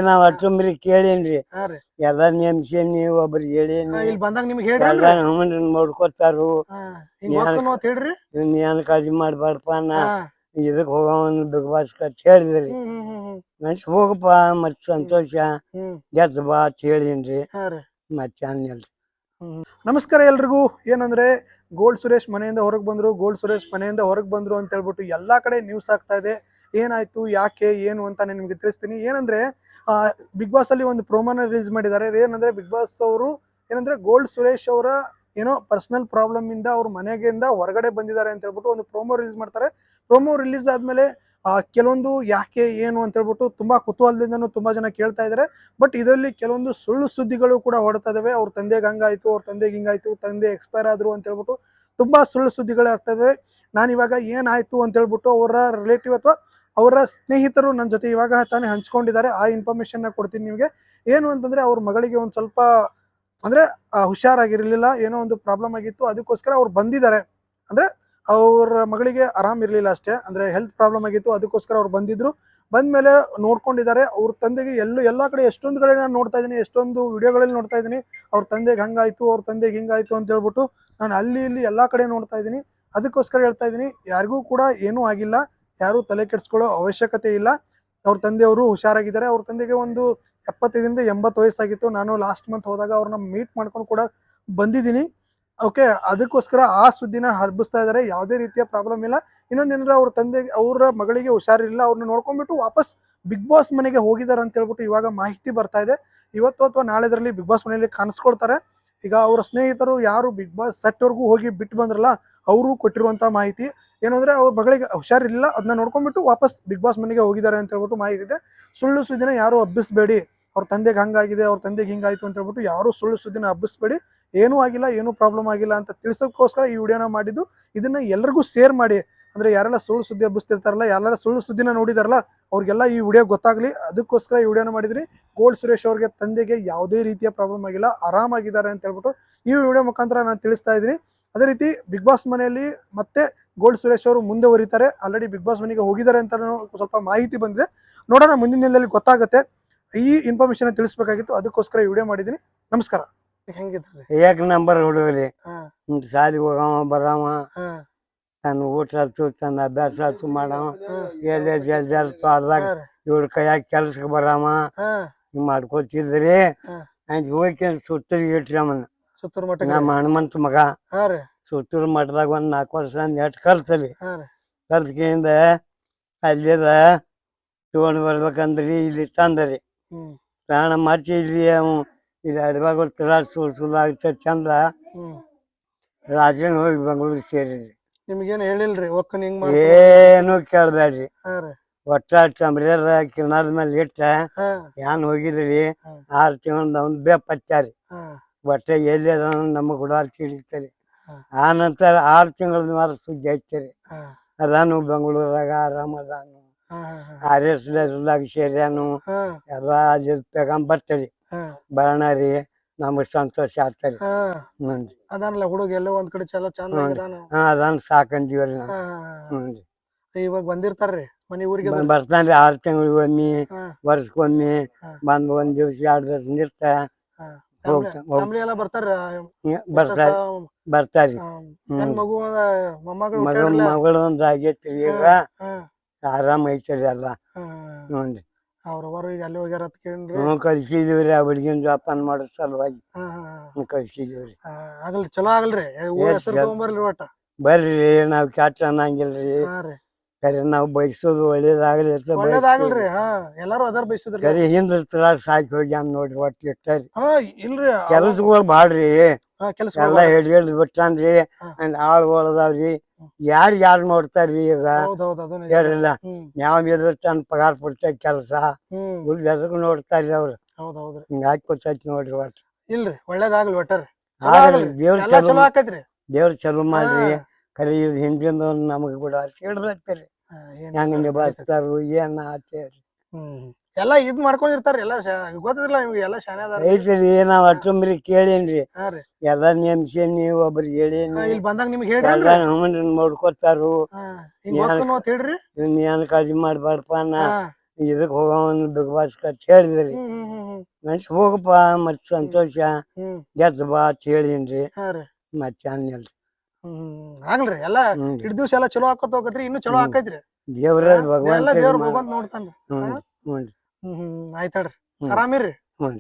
ನಾವ್ ಅಷ್ಟೊಂಬ್ರಿ ಕೇಳೇನ್ರಿ ಹಾ ರೀ ಎಲ್ಲಾ ನೇಮ್ಸೇನಿ ಒಬ್ರಿಗೆ ಹೇಳೇನಿ ಇಲ್ಲಿ ಬಂದಾಗ ನಿಮ್ಗೆ ಹೇಳ್ರಿ ಎಲ್ಲಾ ನೋಡ್ಕೊತಾರು ಹಿಂಗ್ ಹೋಗ್ತಾನ ಅಂತ ಹೇಳ್ರಿ ನೀನ್ ಕಾಳಜಿ ಮಾಡ್ಬಾರ್ದಪ್ಪ ನಾ ಹಾ ಇದಕ್ ಹೋಗವನ್ ಬಿಗ್ ಬಾಸ್ ಅಂತ ಹೇಳಿದ್ರಿ ಮನ್ಸ್ ಹೋಗಪ್ಪ ಮತ್ ಸಂತೋಷ ಗೆದ್ದ ಬಾ ಅಂತ ಹೇಳೇನ್ರಿ ಹಾ ರೀ ಮತ್ತೆ ಅನ್ನಲ್ರಿ ನಮಸ್ಕಾರ ಎಲ್ರಿಗೂ ಏನಂದ್ರೆ ಗೋಲ್ಡ್ ಸುರೇಶ್ ಮನೆಯಿಂದ ಹೊರಗೆ ಬಂದ್ರು ಗೋಲ್ಡ್ ಸುರೇಶ್ ಮನೆಯಿಂದ ಹೊರಗೆ ಬಂದ್ರು ಅಂತ ಹೇಳ್ಬಿಟ್ಟು ಎಲ್ಲಾ ಕಡೆ ನ್ಯೂಸ್ ಆಗ್ತಾ ಇದೆ ಏನಾಯ್ತು ಯಾಕೆ ಏನು ಅಂತ ನಿಮ್ಗೆ ತಿಳಿಸ್ತೀನಿ ಏನಂದ್ರೆ ಬಿಗ್ ಬಾಸ್ ಅಲ್ಲಿ ಒಂದು ಪ್ರೋಮೋನ ರಿಲೀಸ್ ಮಾಡಿದ್ದಾರೆ ಏನಂದ್ರೆ ಬಿಗ್ ಬಾಸ್ ಅವರು ಏನಂದ್ರೆ ಗೋಲ್ಡ್ ಸುರೇಶ್ ಅವರ ಏನೋ ಪರ್ಸನಲ್ ಪ್ರಾಬ್ಲಮ್ ಇಂದ ಅವ್ರ ಮನೆಗಿಂದ ಹೊರಗಡೆ ಬಂದಿದ್ದಾರೆ ಅಂತ ಹೇಳ್ಬಿಟ್ಟು ಒಂದು ಪ್ರೋಮೋ ರಿಲೀಸ್ ಮಾಡ್ತಾರೆ ಪ್ರೋಮೋ ರಿಲೀಸ್ ಆದ್ಮೇಲೆ ಕೆಲವೊಂದು ಯಾಕೆ ಏನು ಅಂತ ಹೇಳ್ಬಿಟ್ಟು ತುಂಬಾ ಕುತೂಹಲದಿಂದನೂ ತುಂಬಾ ಜನ ಕೇಳ್ತಾ ಇದ್ದಾರೆ ಬಟ್ ಇದರಲ್ಲಿ ಕೆಲವೊಂದು ಸುಳ್ಳು ಸುದ್ದಿಗಳು ಕೂಡ ಹೊಡ್ತಾ ಇದಾವೆ ಅವ್ರ ತಂದೆಗೆ ಹಂಗಾಯ್ತು ಅವ್ರ ತಂದೆಗೆ ಹಿಂಗಾಯ್ತು ತಂದೆ ಎಕ್ಸ್ಪೈರ್ ಆದ್ರು ಅಂತ ಹೇಳ್ಬಿಟ್ಟು ತುಂಬಾ ಸುಳ್ಳು ಸುದ್ದಿಗಳು ಆಗ್ತಾ ಇದಾವೆ ನಾನು ಇವಾಗ ಏನಾಯ್ತು ಅಂತ ಹೇಳ್ಬಿಟ್ಟು ಅವರ ರಿಲೇಟಿವ್ ಅಥವಾ ಅವರ ಸ್ನೇಹಿತರು ನನ್ನ ಜೊತೆ ಇವಾಗ ತಾನೇ ಹಂಚ್ಕೊಂಡಿದ್ದಾರೆ ಆ ಇನ್ಫಾರ್ಮೇಶನ್ ಕೊಡ್ತೀನಿ ನಿಮ್ಗೆ ಏನು ಅಂತಂದ್ರೆ ಅವ್ರ ಮಗಳಿಗೆ ಒಂದ್ ಸ್ವಲ್ಪ ಅಂದ್ರೆ ಹುಷಾರಾಗಿರ್ಲಿಲ್ಲ ಏನೋ ಒಂದು ಪ್ರಾಬ್ಲಮ್ ಆಗಿತ್ತು ಅದಕ್ಕೋಸ್ಕರ ಅವ್ರು ಬಂದಿದ್ದಾರೆ ಅಂದ್ರೆ ಅವ್ರ ಮಗಳಿಗೆ ಆರಾಮ್ ಇರ್ಲಿಲ್ಲ ಅಷ್ಟೇ ಅಂದ್ರೆ ಹೆಲ್ತ್ ಪ್ರಾಬ್ಲಮ್ ಆಗಿತ್ತು ಅದಕ್ಕೋಸ್ಕರ ಅವ್ರು ಬಂದಿದ್ರು ಬಂದ್ಮೇಲೆ ನೋಡ್ಕೊಂಡಿದ್ದಾರೆ ಅವ್ರ ತಂದೆಗೆ ಎಲ್ಲಾ ಕಡೆ ಎಷ್ಟೊಂದು ಕಡೆ ನಾನು ನೋಡ್ತಾ ಇದೀನಿ ಎಷ್ಟೊಂದು ವಿಡಿಯೋಗಳಲ್ಲಿ ನೋಡ್ತಾ ಇದೀನಿ ಅವ್ರ ತಂದೆಗೆ ಹಂಗಾಯ್ತು ಅವ್ರ ತಂದೆಗೆ ಹಿಂಗಾಯ್ತು ಅಂತ ಹೇಳ್ಬಿಟ್ಟು ನಾನು ಅಲ್ಲಿ ಇಲ್ಲಿ ಎಲ್ಲಾ ಕಡೆ ನೋಡ್ತಾ ಇದೀನಿ ಅದಕ್ಕೋಸ್ಕರ ಹೇಳ್ತಾ ಇದೀನಿ ಯಾರಿಗೂ ಕೂಡ ಏನೂ ಆಗಿಲ್ಲ ಯಾರು ತಲೆ ಕೆಡಿಸ್ಕೊಳ್ಳೋ ಅವಶ್ಯಕತೆ ಇಲ್ಲ ಅವ್ರ ತಂದೆಯವರು ಹುಷಾರಾಗಿದ್ದಾರೆ ಅವ್ರ ತಂದೆಗೆ ಒಂದು 75 ಇಂದ 80 ವಯಸ್ಸಾಗಿತ್ತು ನಾನು ಲಾಸ್ಟ್ ಮಂತ್ ಹೋದಾಗ ಅವ್ರನ್ನ ಮೀಟ್ ಮಾಡ್ಕೊಂಡು ಕೂಡ ಬಂದಿದ್ದೀನಿ ಓಕೆ ಅದಕ್ಕೋಸ್ಕರ ಆ ಸುದ್ದಿನ ಹಬ್ಬಿಸ್ತಾ ಇದಾರೆ ಯಾವುದೇ ರೀತಿಯ ಪ್ರಾಬ್ಲಮ್ ಇಲ್ಲ ಇನ್ನೊಂದೇನಂದ್ರೆ ಅವ್ರ ತಂದೆಗೆ ಅವರ ಮಗಳಿಗೆ ಹುಷಾರಿಲ್ಲ ಅವ್ರನ್ನ ನೋಡ್ಕೊಂಡ್ಬಿಟ್ಟು ವಾಪಸ್ ಬಿಗ್ ಬಾಸ್ ಮನೆಗೆ ಹೋಗಿದ್ದಾರೆ ಅಂತ ಹೇಳ್ಬಿಟ್ಟು ಇವಾಗ ಮಾಹಿತಿ ಬರ್ತಾ ಇದೆ ಇವತ್ತು ಅಥವಾ ನಾಳೆದರಲ್ಲಿ ಬಿಗ್ ಬಾಸ್ ಮನೆಯಲ್ಲಿ ಕಾಣಿಸ್ಕೊಳ್ತಾರೆ ಈಗ ಅವರ ಸ್ನೇಹಿತರು ಯಾರು ಬಿಗ್ ಬಾಸ್ ಸೆಟ್ ವರ್ಗೂ ಹೋಗಿ ಬಿಟ್ಟು ಬಂದ್ರಲ್ಲ ಅವರು ಕೊಟ್ಟಿರುವಂತ ಮಾಹಿತಿ ಏನಂದ್ರೆ ಅವ್ರ ಮಗಳಿಗೆ ಹುಷಾರಿಲ್ಲ ಅದನ್ನ ನೋಡ್ಕೊಂಡ್ಬಿಟ್ಟು ವಾಪಸ್ ಬಿಗ್ ಬಾಸ್ ಮನೆಗೆ ಹೋಗಿದ್ದಾರೆ ಅಂತ ಹೇಳ್ಬಿಟ್ಟು ಮಾಹಿತಿ ಇದೆ ಸುಳ್ಳು ಸುದ್ದಿನ ಯಾರು ಹಬ್ಬಿಸ್ಬೇಡಿ ಅವ್ರ ತಂದೆಗೆ ಹಂಗಾಗಿದೆ ಅವ್ರ ತಂದೆಗೆ ಹಿಂಗಾಯ್ತು ಅಂತ ಹೇಳ್ಬಿಟ್ಟು ಯಾರು ಸುಳ್ಳು ಸುದ್ದಿನ ಹಬ್ಬಿಸ್ಬೇಡಿ ಏನೂ ಆಗಿಲ್ಲ ಏನೂ ಪ್ರಾಬ್ಲಮ್ ಆಗಿಲ್ಲ ಅಂತ ತಿಳಿಸೋಕ್ಕೋಸ್ಕರ ಈ ವಿಡಿಯೋನ ಮಾಡಿದ್ದು ಇದನ್ನ ಎಲ್ಲರಿಗೂ ಶೇರ್ ಮಾಡಿ ಅಂದ್ರೆ ಯಾರೆಲ್ಲ ಸುಳ್ಳು ಸುದ್ದಿ ಹಬ್ಬಿಸ್ತಿರ್ತಾರಲ್ಲ ಯಾರೆಲ್ಲ ಸುಳ್ಳು ಸುದ್ದಿನ ನೋಡಿದಾರಲ್ಲ ಅವ್ರಿಗೆಲ್ಲ ಈ ವಿಡಿಯೋ ಗೊತ್ತಾಗ್ಲಿ ಅದಕ್ಕೋಸ್ಕರ ಈ ವಿಡಿಯೋನ ಮಾಡಿದ್ರಿ ಗೋಲ್ಡ್ ಸುರೇಶ್ ಅವ್ರಿಗೆ ತಂದೆಗೆ ಯಾವುದೇ ರೀತಿಯ ಪ್ರಾಬ್ಲಮ್ ಆಗಿಲ್ಲ ಆರಾಮಾಗಿದ್ದಾರೆ ಅಂತ ಹೇಳ್ಬಿಟ್ಟು ಈ ವಿಡಿಯೋ ಮುಖಾಂತರ ನಾನು ತಿಳಿಸ್ತಾ ಇದ್ದೀನಿ ಅದೇ ರೀತಿ ಬಿಗ್ ಬಾಸ್ ಮನೆಯಲ್ಲಿ ಮತ್ತೆ ಗೋಲ್ಡ್ ಸುರೇಶ್ ಅವರು ಮುಂದುವರಿತಾರೆ ಆಲ್ರೆಡಿ ಬಿಗ್ ಬಾಸ್ ಮನೆಗೆ ಹೋಗಿದ್ದಾರೆ ಅಂತ ಸ್ವಲ್ಪ ಮಾಹಿತಿ ಬಂದಿದೆ ನೋಡೋಣ ಮುಂದಿನ ದಿನದಲ್ಲಿ ಗೊತ್ತಾಗುತ್ತೆ ಈ ಇನ್ಫಾರ್ಮೇಶನ್ ತಿಳಿಸ್ಬೇಕಾಗಿತ್ತು ಅದಕ್ಕೋಸ್ಕರ ಈ ವಿಡಿಯೋ ಮಾಡಿದ್ದೀನಿ ನಮಸ್ಕಾರ ಹೆಂಗಿದ್ರಿ ಏಕ್ ನಂಬರ್ ಹುಡುಗ್ರಿ ಶಾಲಿಗೆ ಹೋಗವ ಬರವ ತನ್ನ ಊಟ ಆಯ್ತು ತನ್ನ ಅಭ್ಯಾಸ ಆಯ್ತು ಮಾಡವ ಎಲ್ಲಿ ಜಲ್ದಿ ಆಡ್ದಾಗ ಇವ್ರ ಕೈಯಾಗ ಕೆಲ್ಸಕ್ಕೆ ಬರವ ಹಿಂಗ್ ಮಾಡ್ಕೊತಿದ್ರಿ ಅಂತ ಹೋಗಿ ಸುತ್ತರಿಗೆ ಇಟ್ರಿ ಅವನ್ನ ಸುತ್ತೂರು ಮಠ ನಮ್ಮ ಹನುಮಂತ ಮಗ ಸುತ್ತೂರು ಮಠದಾಗ ಒಂದ್ 4 ವರ್ಷ ನೆಟ್ ಕಲ್ತಲಿ ಕಲ್ತ್ಕಿಂದ ಅಲ್ಲಿದ ತಗೊಂಡ್ ಬರ್ಬೇಕಂದ್ರಿ ಇಲ್ಲಿ ತಂದ್ರಿ ಪ್ರಾಣ ಮಚ್ಚಿ ಇಲ್ಲಿ ಇಲ್ಲಿ ಅಡ್ವಾಗ ತ್ರಾಸ ಸುಲ್ಲಾಗ್ತ ಚಂದ ರಾಜನ್ ಹೋಗಿ ಬೆಂಗಳೂರಿಗೆ ಸೇರಿದ್ರಿ ನಿಮ್ಗೇನು ಹೇಳಿಲ್ರಿ ಒಕ್ಕನ್ ಹಿಂಗ್ ಏನು ಕೇಳ್ಬೇಡ್ರಿ ಒಟ್ಟ ಟಂಬ್ರೇರ್ ಕಿನಾದ ಮೇಲೆ ಇಟ್ಟ ಏನ್ ಹೋಗಿದ್ರಿ 6 ತಿಂಗಳ ಒಂದ್ ಬೇಪಚ್ಚಾರಿ ಒಟ್ಟ ಎಲ್ಲಿ ಅದ ನಮಗ್ ಗುಡಾಲ್ ತಿಳಿತಾರೆ ಆ ನಂತರ 6 ತಿಂಗಳ ಮಾರ ಸುದ್ದಿ ಹಚ್ಚಿರಿ ಅದಾನು ಬೆಂಗಳೂರಾಗ ಆರಾಮ ಅದಾನು RS ಸೇರ್ಯಾನು ಎಲ್ಲ ಅಲ್ಲಿ ತಗೊಂಬರ್ತರಿ ಬರಣರಿ ನಮಗ್ ಸಂತೋಷ ಆಗ್ತರಿ ಅದನ್ನಲ್ಲ ಹುಡುಗ ಎಲ್ಲೋ ಒಂದ್ ಕಡೆ ಚಲೋ ಚಂದ ಅದನ್ ಸಾಕಂದಿವ್ರಿ ಹ್ಞೂನ್ರಿ ಇವಾಗ ಬಂದಿರ್ತಾರ್ರಿ ಮನಿ ಊರಿಗೆ ಬರ್ತಾನ್ರಿ 6 ತಿಂಗಳಿಗೊಮ್ಮೆ ವರ್ಷಕ್ಕೊಮ್ಮೆ ಬಂದ್ ಒಂದ್ ದಿವ್ಸ 2 ದಿವ್ಸ ನಿರ್ತ ಬರ್ತಾರಿ ಮಗಳು ಒಂದ್ ಆಗೇತ್ರಿ ಈಗ ಆರಾಮ್ ಐತರಿ ಎಲ್ಲ ನೋಡ್ರಿ ಅವ್ರವರು ಈಗ ಅಲ್ಲಿ ಹೋಗ್ಯಾರ ಅಂತ ಕೇಳ್ರಿ ಕಳ್ಸಿದೀವ್ರಿ ಆ ಹುಡ್ಗಿನ್ ಜೋಪಾನ ಮಾಡೋ ಸಲುವಾಗಿ ಕಳ್ಸಿದೀವ್ರಿ ಆಗಲ್ರಿ ಚಲೋ ಆಗಲ್ರಿ ಹೆಸರು ತಗೊಂಬರ್ಲಿ ಒಟ್ಟ ಬರ್ರಿ ನಾವ್ ಕ್ಯಾಟ್ ಅನ್ನಂಗಿಲ್ರಿ ಕರೆ ನಾವ್ ಬಯಸೋದು ಒಳ್ಳೇದಾಗ್ಲಿ ಒಳ್ಳೇದಾಗಲ್ರಿ ಎಲ್ಲಾರು ಅದರ್ ಬಯಸುದ್ರಿ ಕರೆ ಹಿಂದ ತ್ರಾಸ ಸಾಕಿ ಹೋಗ್ಯಾನ ನೋಡ್ರಿ ಒಟ್ಟು ಇಟ್ಟರಿ ಇಲ್ರಿ ಕೆಲಸಗಳು ಬಾಳ್ರಿ ಎಲ್ಲ ಹಿಡ್ದು ಬಿಟ್ಟಾನ್ರಿ ಆಳ್ಗಳದಾವ್ರಿ ಯಾರು ನೋಡ್ತಾರ್ರಿ ಈಗ ಹೇಳಿಲ್ಲ ನಾವ್ ತನ್ನ ಪಗಾರ ಪುಡ್ತ ಕೆಲಸ ಎಲ್ರಿಗೂ ನೋಡ್ತಾರ್ರಿ ಅವ್ರು ಹಿಂಗ ಹಾಕೊತೈತಿ ನೋಡ್ರಿ ಒಟ್ಟು ಇಲ್ರಿ ಒಳ್ಳೇದಾಗ್ಲಿ ಒಟ್ಟಾರಿ ದೇವ್ರ ಚಲೋ ಮಾಡ್ರಿ ಕರೆ ಇದು ಹಿಂದಿಂದ ನಮಗ್ ಕೂಡ ಹಿಡ್ದೈತಿರಿ ಹೆಂಗ ನಿಭಾಯಿಸ್ತಾರು ಏನ್ ಆಚೇರಿ ಎಲ್ಲಾ ಇದ್ ಮಾಡ್ಕೊಂಡಿರ್ತಾರ ಎಲ್ಲ ಗೊತ್ತಿಲ್ಲ ನಿಮ್ಗೆ ಎಲ್ಲ ಶಾನೆ ಐತ್ರಿ ನಾವ್ ಅಷ್ಟೊಂಬ್ರಿ ಕೇಳೇನ್ರಿ ಎಲ್ಲಾ ನೇಮ್ಸೇನಿ ಒಬ್ರಿಗೆ ಹೇಳೇನಿ ಇಲ್ಲಿ ಬಂದಾಗ ನಿಮ್ಗೆ ಹೇಳ್ರಿ ನೋಡ್ಕೊತಾರು ಹೇಳ್ರಿ ಏನ್ ಕಾಳಜಿ ಮಾಡ್ಬಾರ್ದಪ್ಪ ನಾ ಇದಕ್ ಹೋಗೋನ್ ಬಿಗ್ ಬಾಸ್ ಅಂತ ಹೇಳಿದ್ರಿ ಹ್ಮ್ ಹ್ಮ್ ಹ್ಮ್ ಹ್ಮ್ ಮನ್ಸ್ ಹೋಗಪ್ಪ ಮತ್ ಸಂತೋಷ ಹ್ಮ್ ಗೆದ್ದ ಬಾ ಅಂತ ಹೇಳಿನ್ರಿ ಹಾ ರೀ ಮತ್ತೆ ಅನ್ನಿಲ್ರಿ ಆಗ್ಲ್ರಿ ಎಲ್ಲಾ ಹ್ಞೂ ಇಡ್ ದಿವ್ಸ ಎಲ್ಲಾ ಚಲೋ ಆಕತ್ ಹೋಗತ್ರಿ ಇನ್ನು ಚಲೋ ಆಕೈತ್ರಿ ದೇವ್ರ ಎಲ್ಲಾ ಭಗವಂತ ದೇವ್ರ ಭಗವಂತ ನೋಡ್ತಾನ್ರಿ ಹ್ಞೂ ಆಯ್ತಾಳ್ರಿ ಹ್ಞೂ ಆರಾಮಿರ್ರಿ ಹ್ಞೂ